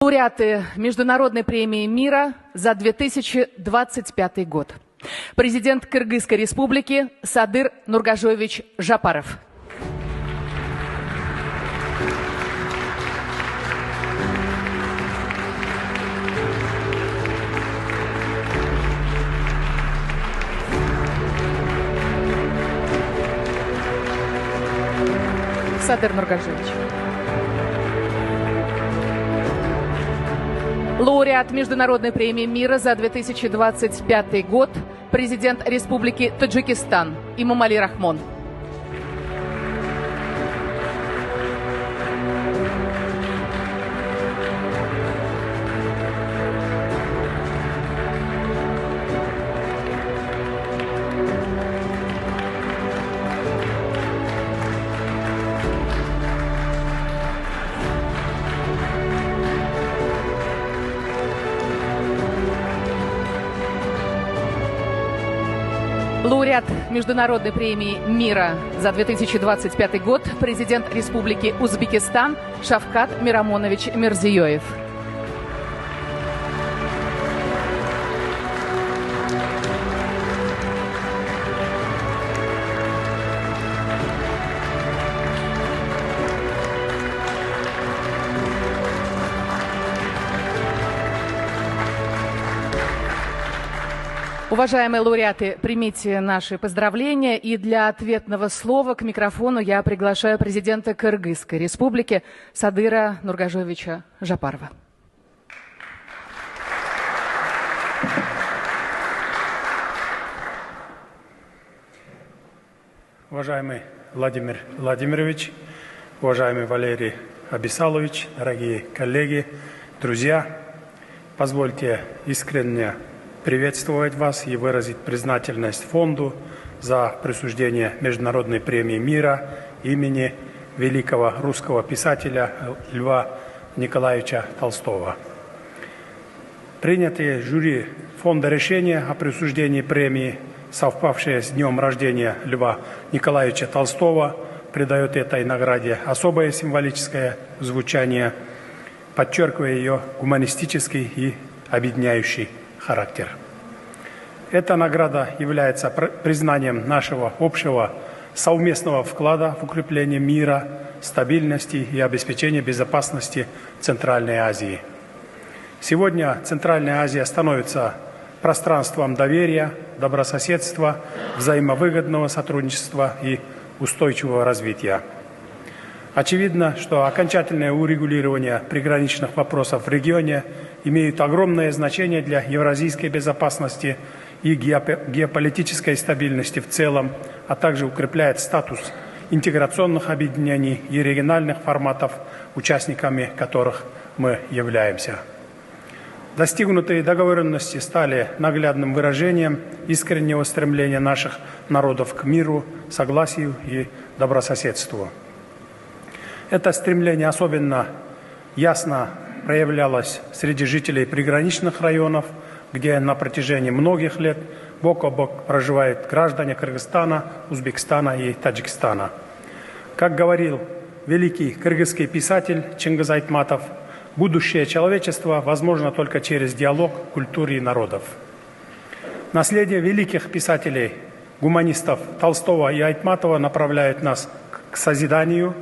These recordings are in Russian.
Лауреаты Международной премии мира за 2025 год. Президент Кыргызской республики Садыр Нургажоевич Жапаров. Садыр Нургажоевич. Лауреат Международной премии мира за 2025 год, президент Республики Таджикистан Имомали Рахмон. Лауреат Международной премии мира за 2025 год, президент Республики Узбекистан Шавкат Мирамонович Мирзиёев. Уважаемые лауреаты, примите наши поздравления. И для ответного слова к микрофону я приглашаю президента Кыргызской республики Садыра Нургажоевича Жапарова. Уважаемый Владимир Владимирович, уважаемый Валерий Абисалович, дорогие коллеги, друзья, позвольте искренне приветствовать вас и выразить признательность фонду за присуждение Международной премии мира имени великого русского писателя Льва Николаевича Толстого. Принятые жюри фонда решения о присуждении премии, совпавшие с днем рождения Льва Николаевича Толстого, придают этой награде особое символическое звучание, подчеркивая ее гуманистический и объединяющий характер. Эта награда является признанием нашего общего совместного вклада в укрепление мира, стабильности и обеспечение безопасности Центральной Азии. Сегодня Центральная Азия становится пространством доверия, добрососедства, взаимовыгодного сотрудничества и устойчивого развития. Очевидно, что окончательное урегулирование приграничных вопросов в регионе имеет огромное значение для евразийской безопасности и геополитической стабильности в целом, а также укрепляет статус интеграционных объединений и региональных форматов, участниками которых мы являемся. Достигнутые договоренности стали наглядным выражением искреннего стремления наших народов к миру, согласию и добрососедству. Это стремление особенно ясно проявлялось среди жителей приграничных районов, где на протяжении многих лет бок о бок проживают граждане Кыргызстана, Узбекистана и Таджикистана. Как говорил великий кыргызский писатель Чингиз Айтматов, будущее человечества возможно только через диалог культуры и народов. Наследие великих писателей, гуманистов Толстого и Айтматова направляет нас к созиданию,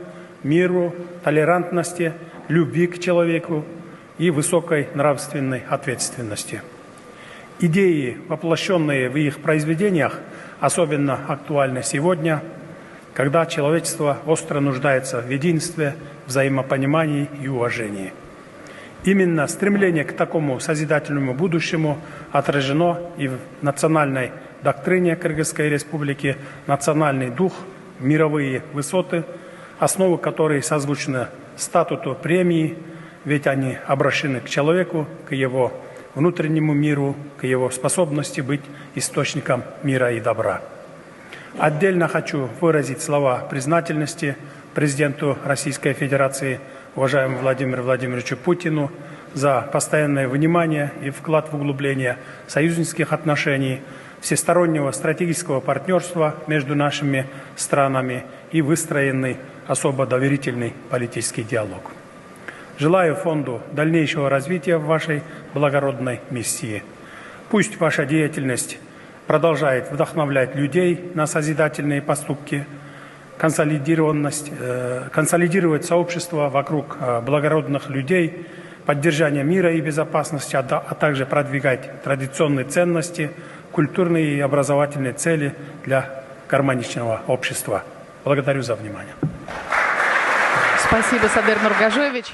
миру, толерантности, любви к человеку и высокой нравственной ответственности. Идеи, воплощенные в их произведениях, особенно актуальны сегодня, когда человечество остро нуждается в единстве, взаимопонимании и уважении. Именно стремление к такому созидательному будущему отражено и в национальной доктрине Кыргызской республики «Национальный дух, мировые высоты», основы которой созвучны статуту премии, ведь они обращены к человеку, к его внутреннему миру, к его способности быть источником мира и добра. Отдельно хочу выразить слова признательности президенту Российской Федерации, уважаемому Владимиру Владимировичу Путину, за постоянное внимание и вклад в углубление союзнических отношений, всестороннего стратегического партнерства между нашими странами и выстроенный особо доверительный политический диалог. Желаю фонду дальнейшего развития в вашей благородной миссии. Пусть ваша деятельность продолжает вдохновлять людей на созидательные поступки, консолидировать сообщество вокруг благородных людей, поддержания мира и безопасности, а также продвигать традиционные ценности, культурные и образовательные цели для гармоничного общества. Благодарю за внимание. Спасибо, Садыр Нургажоевич.